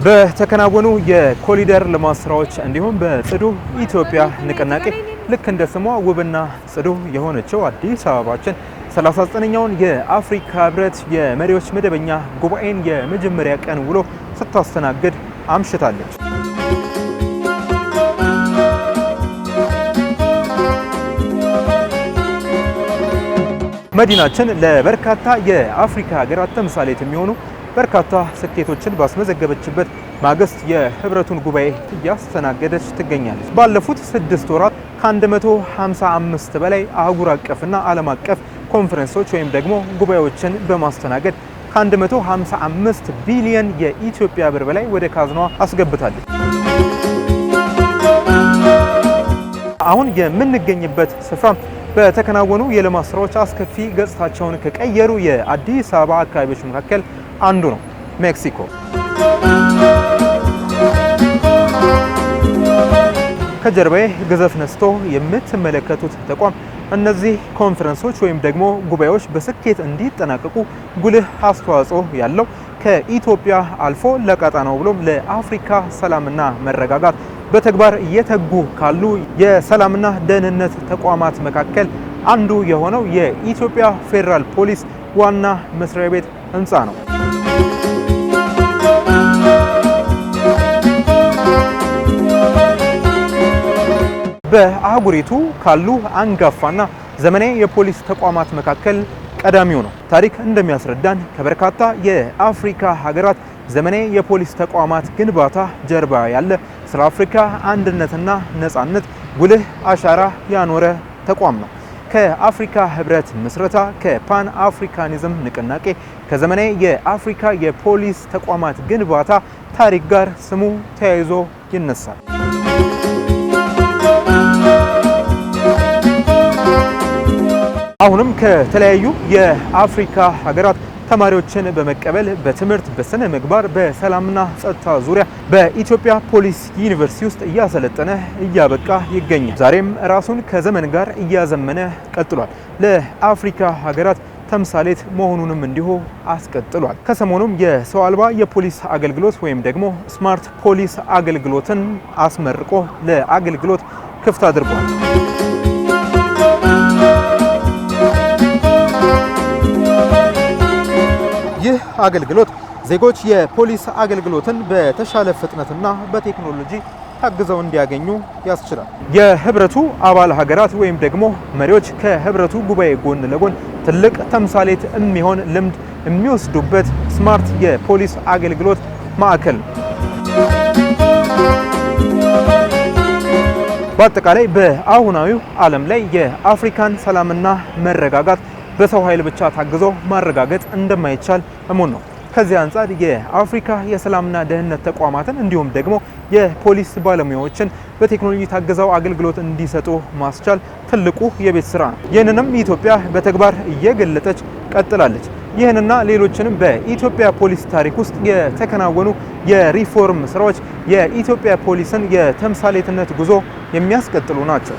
በተከናወኑ የኮሪደር ልማት ስራዎች እንዲሁም በጽዱ ኢትዮጵያ ንቅናቄ ልክ እንደ ስሟ ውብና ጽዱ የሆነችው አዲስ አበባችን 39ኛውን የአፍሪካ ህብረት የመሪዎች መደበኛ ጉባኤን የመጀመሪያ ቀን ውሎ ስታስተናግድ አምሽታለች። መዲናችን ለበርካታ የአፍሪካ ሀገራት ተምሳሌት የሚሆኑ በርካታ ስኬቶችን ባስመዘገበችበት ማግስት የህብረቱን ጉባኤ እያስተናገደች ትገኛለች። ባለፉት 6 ወራት ከ155 በላይ አህጉር አቀፍና ዓለም አቀፍ ኮንፈረንሶች ወይም ደግሞ ጉባኤዎችን በማስተናገድ ከ155 ቢሊዮን የኢትዮጵያ ብር በላይ ወደ ካዝናዋ አስገብታለች። አሁን የምንገኝበት ስፍራ በተከናወኑ የልማት ስራዎች አስከፊ ገጽታቸውን ከቀየሩ የአዲስ አበባ አካባቢዎች መካከል አንዱ ነው፣ ሜክሲኮ። ከጀርባዬ ግዘፍ ነስቶ የምትመለከቱት ተቋም እነዚህ ኮንፈረንሶች ወይም ደግሞ ጉባኤዎች በስኬት እንዲጠናቀቁ ጉልህ አስተዋጽኦ ያለው ከኢትዮጵያ አልፎ ለቀጣናው ብሎም ለአፍሪካ ሰላምና መረጋጋት በተግባር እየተጉ ካሉ የሰላምና ደህንነት ተቋማት መካከል አንዱ የሆነው የኢትዮጵያ ፌዴራል ፖሊስ ዋና መስሪያ ቤት ህንፃ ነው። በአህጉሪቱ ካሉ አንጋፋና ዘመናዊ የፖሊስ ተቋማት መካከል ቀዳሚው ነው። ታሪክ እንደሚያስረዳን ከበርካታ የአፍሪካ ሀገራት ዘመናዊ የፖሊስ ተቋማት ግንባታ ጀርባ ያለ ስለ አፍሪካ አንድነትና ነጻነት ጉልህ አሻራ ያኖረ ተቋም ነው። ከአፍሪካ ህብረት ምስረታ፣ ከፓን አፍሪካኒዝም ንቅናቄ፣ ከዘመናዊ የአፍሪካ የፖሊስ ተቋማት ግንባታ ታሪክ ጋር ስሙ ተያይዞ ይነሳል። አሁንም ከተለያዩ የአፍሪካ ሀገራት ተማሪዎችን በመቀበል በትምህርት፣ በስነ ምግባር፣ በሰላምና ጸጥታ ዙሪያ በኢትዮጵያ ፖሊስ ዩኒቨርሲቲ ውስጥ እያሰለጠነ እያበቃ ይገኛል። ዛሬም ራሱን ከዘመን ጋር እያዘመነ ቀጥሏል። ለአፍሪካ ሀገራት ተምሳሌት መሆኑንም እንዲሁ አስቀጥሏል። ከሰሞኑም የሰው አልባ የፖሊስ አገልግሎት ወይም ደግሞ ስማርት ፖሊስ አገልግሎትን አስመርቆ ለአገልግሎት ክፍት አድርጓል። ይህ አገልግሎት ዜጎች የፖሊስ አገልግሎትን በተሻለ ፍጥነትና በቴክኖሎጂ ታግዘው እንዲያገኙ ያስችላል። የህብረቱ አባል ሀገራት ወይም ደግሞ መሪዎች ከህብረቱ ጉባኤ ጎን ለጎን ትልቅ ተምሳሌት የሚሆን ልምድ የሚወስዱበት ስማርት የፖሊስ አገልግሎት ማዕከል ነው። በአጠቃላይ በአሁናዊው ዓለም ላይ የአፍሪካን ሰላምና መረጋጋት በሰው ኃይል ብቻ ታግዞ ማረጋገጥ እንደማይቻል እሙን ነው። ከዚህ አንጻር የአፍሪካ የሰላምና ደህንነት ተቋማትን እንዲሁም ደግሞ የፖሊስ ባለሙያዎችን በቴክኖሎጂ ታግዘው አገልግሎት እንዲሰጡ ማስቻል ትልቁ የቤት ስራ ነው። ይህንንም ኢትዮጵያ በተግባር እየገለጠች ቀጥላለች። ይህንና ሌሎችንም በኢትዮጵያ ፖሊስ ታሪክ ውስጥ የተከናወኑ የሪፎርም ስራዎች የኢትዮጵያ ፖሊስን የተምሳሌትነት ጉዞ የሚያስቀጥሉ ናቸው።